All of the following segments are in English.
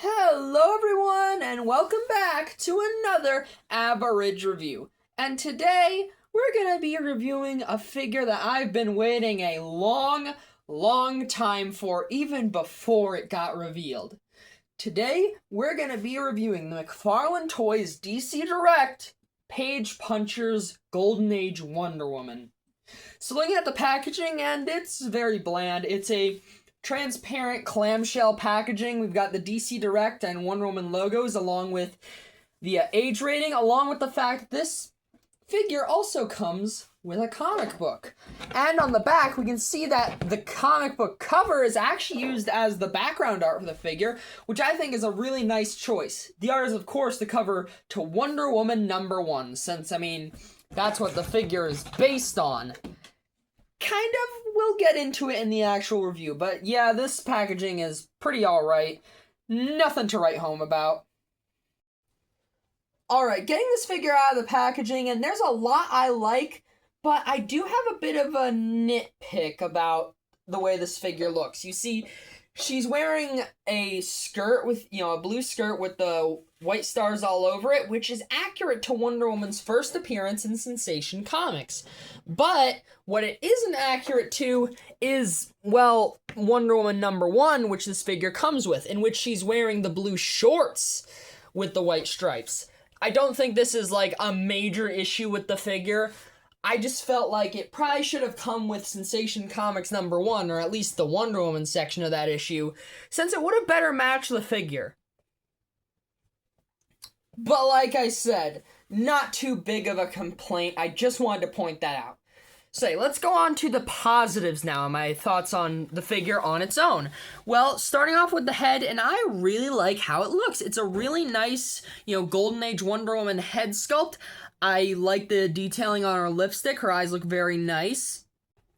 Hello everyone and welcome back to another average review. And today we're going to be reviewing a figure that I've been waiting a long time for, even before it got revealed. Today we're going to be reviewing the McFarlane Toys DC Direct Page Puncher's Golden Age Wonder Woman. So looking at the packaging, and it's very bland. It's a transparent clamshell packaging. We've got the DC Direct and Wonder Woman logos along with the age rating, along with the fact that this figure also comes with a comic book. And on the back, we can see that the comic book cover is actually used as the background art for the figure, which I think is a really nice choice. The art is, of course, the cover to Wonder Woman #1, since, that's what the figure is based on. Kind of, we'll get into it in the actual review, but yeah, this packaging is pretty alright. Nothing to write home about. Alright, getting this figure out of the packaging, and there's a lot I like, but I do have a bit of a nitpick about the way this figure looks. You see, she's wearing a skirt with, a blue skirt with the white stars all over it, which is accurate to Wonder Woman's first appearance in Sensation Comics. But what it isn't accurate to is, well, Wonder Woman #1, which this figure comes with, in which she's wearing the blue shorts with the white stripes. I don't think this is like a major issue with the figure. I just felt like it probably should have come with Sensation Comics #1, or at least the Wonder Woman section of that issue, since it would have better matched the figure. But like I said, not too big of a complaint. I just wanted to point that out. So let's go on to the positives now, my thoughts on the figure on its own. Well, starting off with the head, and I really like how it looks. It's a really nice, Golden Age Wonder Woman head sculpt. I like the detailing on her lipstick. Her eyes look very nice.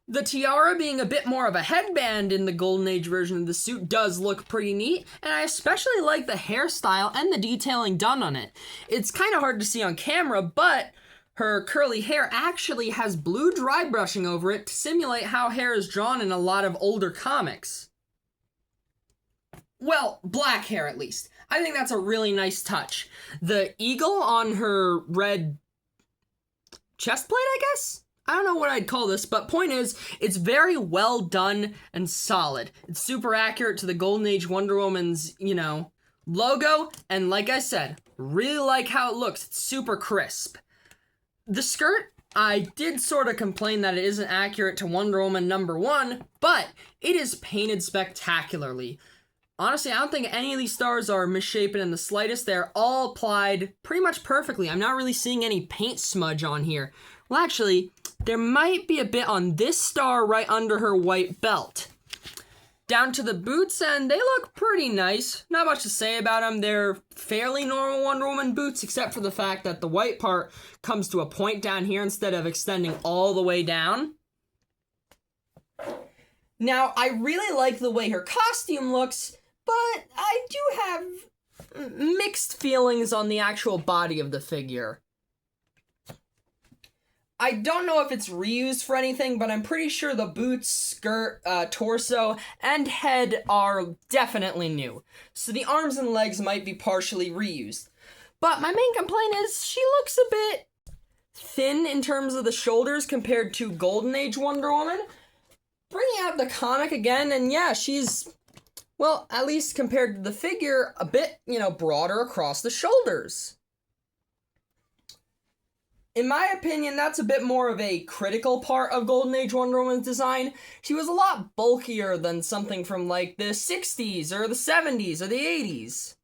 The tiara being a bit more of a headband in the Golden Age version of the suit does look pretty neat, and I especially like the hairstyle and the detailing done on it. It's kind of hard to see on camera, but her curly hair actually has blue dry brushing over it to simulate how hair is drawn in a lot of older comics. Well, black hair at least. I think that's a really nice touch. The eagle on her red chest plate, I guess? I don't know what I'd call this, but point is, it's very well done and solid. It's super accurate to the Golden Age Wonder Woman's, logo, and like I said, really like how it looks. It's super crisp. The skirt, I did sort of complain that it isn't accurate to Wonder Woman #1, but it is painted spectacularly. Honestly, I don't think any of these stars are misshapen in the slightest. They're all applied pretty much perfectly. I'm not really seeing any paint smudge on here. Well, actually, there might be a bit on this star right under her white belt. Down to the boots, and they look pretty nice. Not much to say about them. They're fairly normal Wonder Woman boots, except for the fact that the white part comes to a point down here instead of extending all the way down. Now, I really like the way her costume looks, but I do have mixed feelings on the actual body of the figure. I don't know if it's reused for anything, but I'm pretty sure the boots, skirt, torso, and head are definitely new. So the arms and legs might be partially reused. But my main complaint is she looks a bit thin in terms of the shoulders compared to Golden Age Wonder Woman. Bringing out the comic again, and yeah, she's, well, at least compared to the figure, a bit, broader across the shoulders. In my opinion, that's a bit more of a critical part of Golden Age Wonder Woman's design. She was a lot bulkier than something from like the 60s or the 70s or the 80s.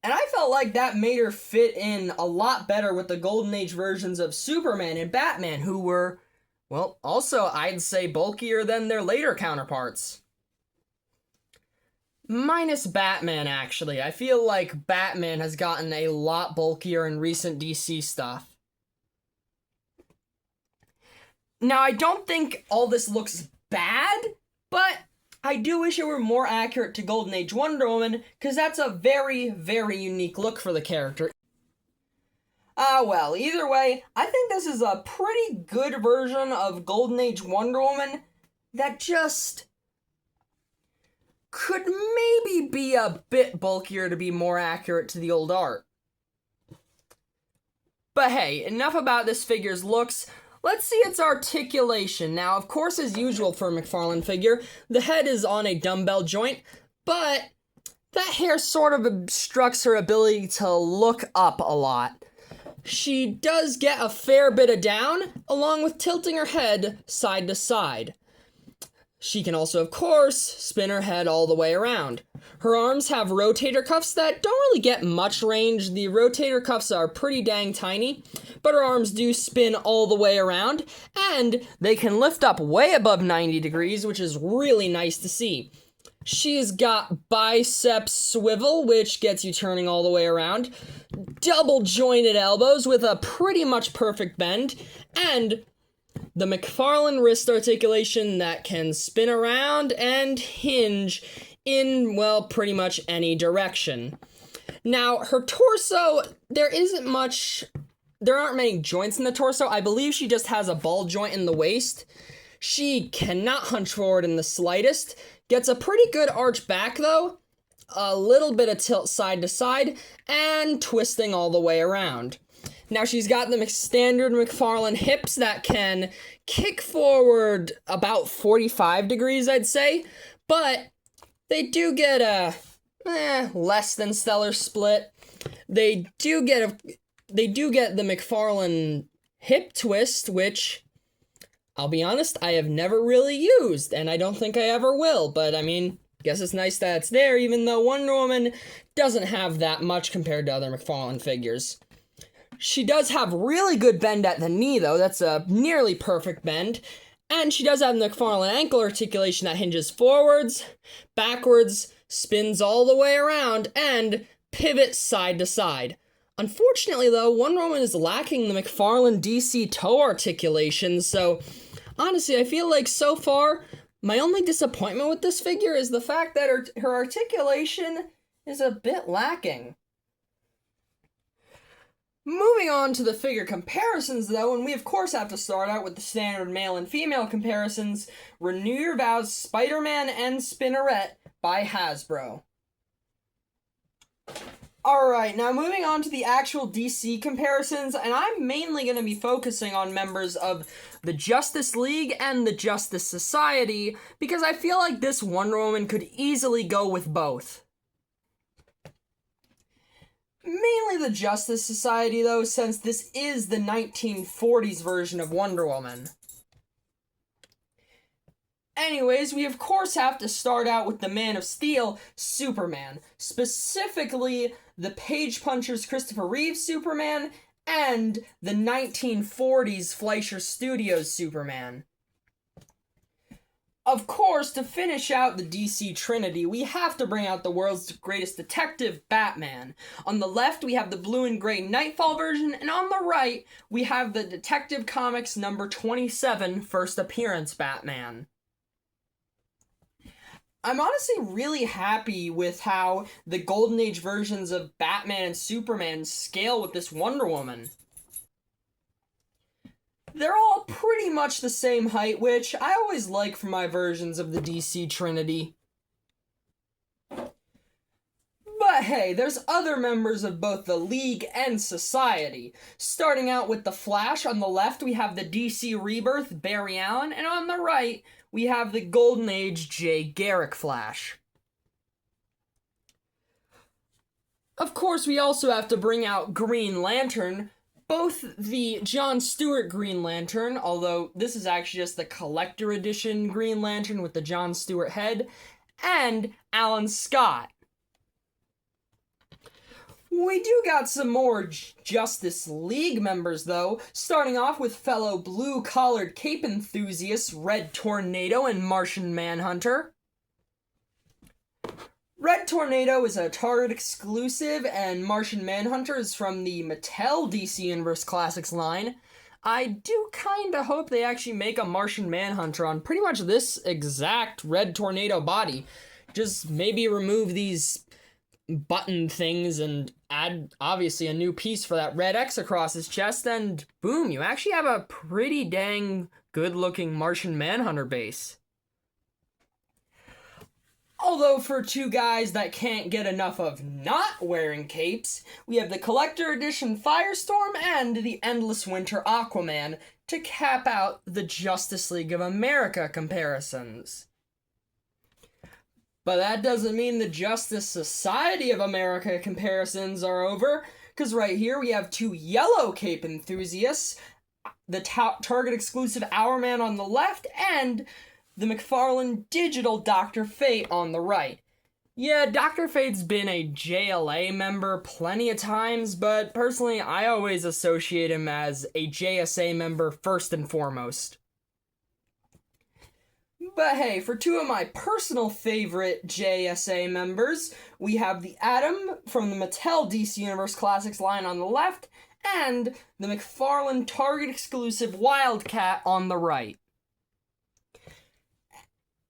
And I felt like that made her fit in a lot better with the Golden Age versions of Superman and Batman, who were, well, also I'd say bulkier than their later counterparts. Minus Batman, actually. I feel like Batman has gotten a lot bulkier in recent DC stuff. Now, I don't think all this looks bad, but I do wish it were more accurate to Golden Age Wonder Woman, because that's a very, very unique look for the character. Well, either way, I think this is a pretty good version of Golden Age Wonder Woman that just could maybe maybe be a bit bulkier to be more accurate to the old art. But hey, enough about this figure's looks. Let's see its articulation. Now, of course, as usual for a McFarlane figure, the head is on a dumbbell joint, but that hair sort of obstructs her ability to look up a lot. She does get a fair bit of down, along with tilting her head side to side. She can also, of course, spin her head all the way around. Her arms have rotator cuffs that don't really get much range. The rotator cuffs are pretty dang tiny, but her arms do spin all the way around, and they can lift up way above 90 degrees, which is really nice to see. She's got bicep swivel, which gets you turning all the way around, double jointed elbows with a pretty much perfect bend, and the McFarlane wrist articulation that can spin around and hinge in, well, pretty much any direction. Now, her torso, there aren't many joints in the torso. I believe she just has a ball joint in the waist. She cannot hunch forward in the slightest. Gets a pretty good arch back, though. A little bit of tilt side to side, and twisting all the way around. Now, she's got the standard McFarlane hips that can kick forward about 45 degrees, I'd say. But they do get a less than stellar split. They do get the McFarlane hip twist, which, I'll be honest, I have never really used, and I don't think I ever will. But, I mean, guess it's nice that it's there, even though Wonder Woman doesn't have that much compared to other McFarlane figures. She does have really good bend at the knee, though. That's a nearly perfect bend. And she does have the McFarlane ankle articulation that hinges forwards, backwards, spins all the way around, and pivots side to side. Unfortunately, though, Wonder Woman is lacking the McFarlane DC toe articulation, so honestly, I feel like so far, my only disappointment with this figure is the fact that her articulation is a bit lacking. Moving on to the figure comparisons, though, and we of course have to start out with the standard male and female comparisons, Renew Your Vows Spider-Man and Spinneret by Hasbro. Alright, now moving on to the actual DC comparisons, and I'm mainly going to be focusing on members of the Justice League and the Justice Society, because I feel like this Wonder Woman could easily go with both. Mainly the Justice Society, though, since this is the 1940s version of Wonder Woman. Anyways, we of course have to start out with the Man of Steel, Superman. Specifically, the Page Puncher's Christopher Reeve's Superman, and the 1940s Fleischer Studios Superman. Of course, to finish out the DC Trinity, we have to bring out the world's greatest detective, Batman. On the left, we have the blue and gray Nightfall version, and on the right, we have the Detective Comics number 27 First Appearance Batman. I'm honestly really happy with how the Golden Age versions of Batman and Superman scale with this Wonder Woman. They're all pretty much the same height, which I always like for my versions of the DC Trinity. But hey, there's other members of both the League and Society. Starting out with the Flash, on the left we have the DC Rebirth, Barry Allen, and on the right we have the Golden Age Jay Garrick Flash. Of course, we also have to bring out Green Lantern, both the John Stewart Green Lantern, although this is actually just the collector edition Green Lantern with the John Stewart head, and Alan Scott. We do got some more Justice League members, though, starting off with fellow blue-collared cape enthusiasts Red Tornado and Martian Manhunter. Red Tornado is a Target exclusive, and Martian Manhunter is from the Mattel DC Universe Classics line. I do kinda hope they actually make a Martian Manhunter on pretty much this exact Red Tornado body. Just maybe remove these button things and add, obviously, a new piece for that red X across his chest, and boom, you actually have a pretty dang good-looking Martian Manhunter base. Although for two guys that can't get enough of not wearing capes, we have the Collector Edition Firestorm and the Endless Winter Aquaman to cap out the Justice League of America comparisons. But that doesn't mean the Justice Society of America comparisons are over, because right here we have two yellow cape enthusiasts, the Target exclusive Hourman on the left, and the McFarlane digital Dr. Fate on the right. Yeah, Dr. Fate's been a JLA member plenty of times, but personally I always associate him as a JSA member first and foremost. But hey, for two of my personal favorite JSA members, we have the Atom from the Mattel DC Universe Classics line on the left, and the McFarlane Target exclusive Wildcat on the right.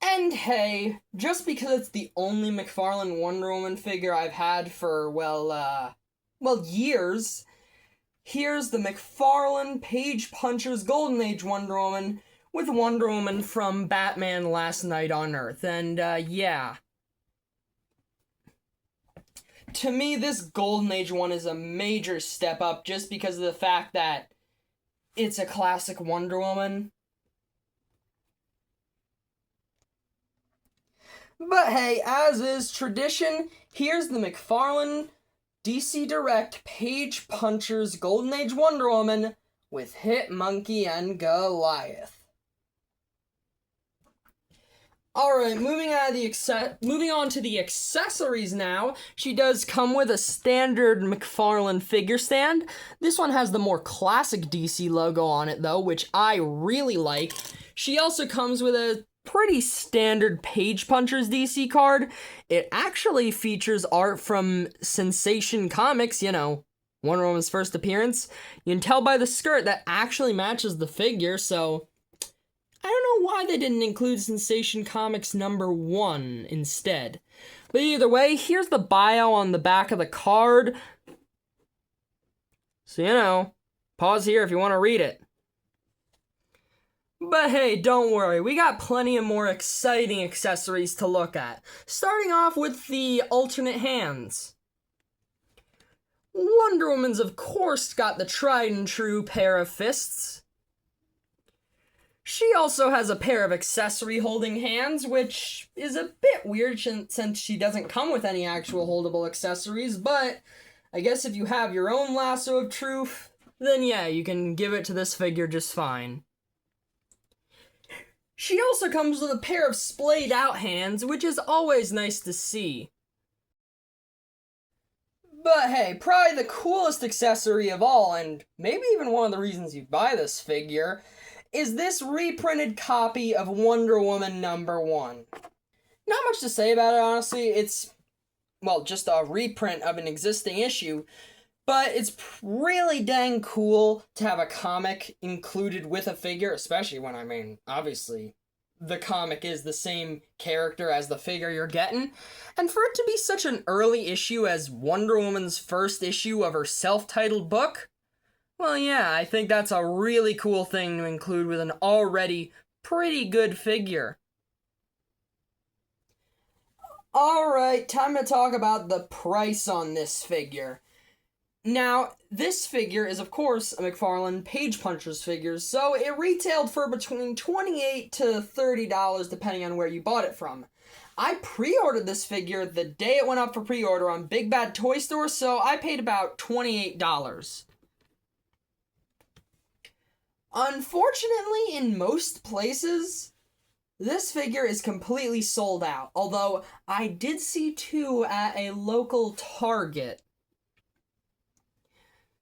And hey, just because it's the only McFarlane Wonder Woman figure I've had for, years, here's the McFarlane Page Puncher's Golden Age Wonder Woman with Wonder Woman from Batman Last Night on Earth. And, yeah. To me, this Golden Age one is a major step up just because of the fact that it's a classic Wonder Woman. But hey, as is tradition, here's the McFarlane DC Direct Page Puncher's Golden Age Wonder Woman with Hit Monkey and Goliath. Alright, moving on to the accessories now. She does come with a standard McFarlane figure stand. This one has the more classic DC logo on it though, which I really like. She also comes with a pretty standard Page Punchers DC card. It actually features art from Sensation Comics, Wonder Woman's first appearance. You can tell by the skirt that actually matches the figure, so I don't know why they didn't include Sensation Comics #1 instead. But either way, here's the bio on the back of the card. So, pause here if you want to read it. But hey, don't worry, we got plenty of more exciting accessories to look at. Starting off with the alternate hands. Wonder Woman's, of course, got the tried and true pair of fists. She also has a pair of accessory holding hands, which is a bit weird since she doesn't come with any actual holdable accessories, but I guess if you have your own lasso of truth, then yeah, you can give it to this figure just fine. She also comes with a pair of splayed out hands, which is always nice to see. But hey, probably the coolest accessory of all, and maybe even one of the reasons you buy this figure, is this reprinted copy of Wonder Woman #1. Not much to say about it, honestly. It's, just a reprint of an existing issue, but it's really dang cool to have a comic included with a figure, especially when, obviously, the comic is the same character as the figure you're getting. And for it to be such an early issue as Wonder Woman's first issue of her self-titled book, well, yeah, I think that's a really cool thing to include with an already pretty good figure. Alright, time to talk about the price on this figure. Now, this figure is, of course, a McFarlane Page Punchers figure, so it retailed for between $28 to $30 depending on where you bought it from. I pre-ordered this figure the day it went up for pre-order on Big Bad Toy Store, so I paid about $28. Unfortunately, in most places, this figure is completely sold out, although I did see two at a local Target.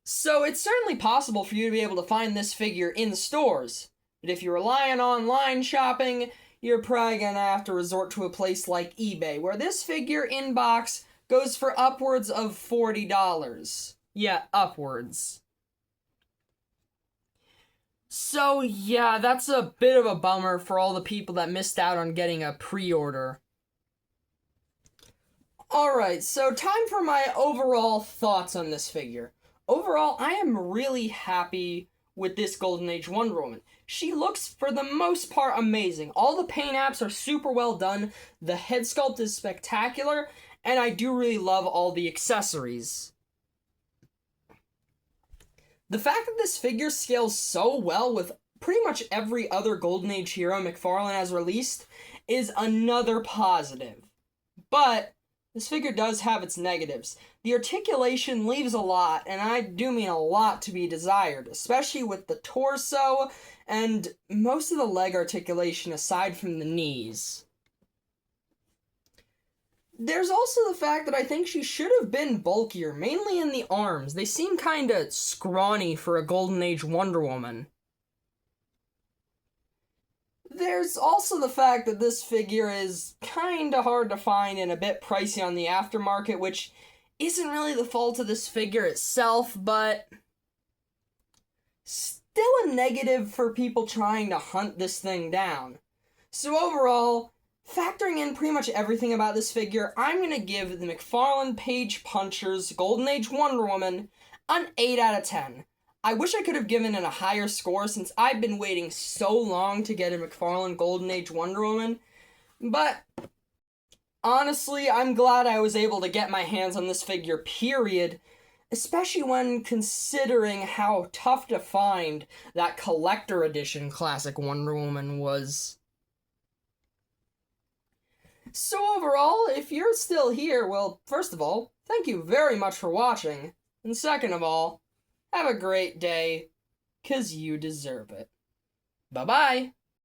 So it's certainly possible for you to be able to find this figure in stores, but if you're relying on online shopping, you're probably gonna have to resort to a place like eBay, where this figure in box goes for upwards of $40. Yeah, upwards. So yeah, that's a bit of a bummer for all the people that missed out on getting a pre-order. Alright, so time for my overall thoughts on this figure. Overall, I am really happy with this Golden Age Wonder Woman. She looks, for the most part, amazing. All the paint apps are super well done, the head sculpt is spectacular, and I do really love all the accessories. The fact that this figure scales so well with pretty much every other Golden Age hero McFarlane has released is another positive. But this figure does have its negatives. The articulation leaves a lot, and I do mean a lot, to be desired, especially with the torso and most of the leg articulation aside from the knees. There's also the fact that I think she should have been bulkier, mainly in the arms. They seem kinda scrawny for a Golden Age Wonder Woman. There's also the fact that this figure is kinda hard to find and a bit pricey on the aftermarket, which isn't really the fault of this figure itself, but still a negative for people trying to hunt this thing down. So overall, factoring in pretty much everything about this figure, I'm gonna give the McFarlane Page Punchers Golden Age Wonder Woman an 8 out of 10. I wish I could have given it a higher score since I've been waiting so long to get a McFarlane Golden Age Wonder Woman, but honestly, I'm glad I was able to get my hands on this figure, period, especially when considering how tough to find that collector edition classic Wonder Woman was. So overall, if you're still here, well, first of all, thank you very much for watching, and second of all, have a great day, 'cause you deserve it. Bye-bye!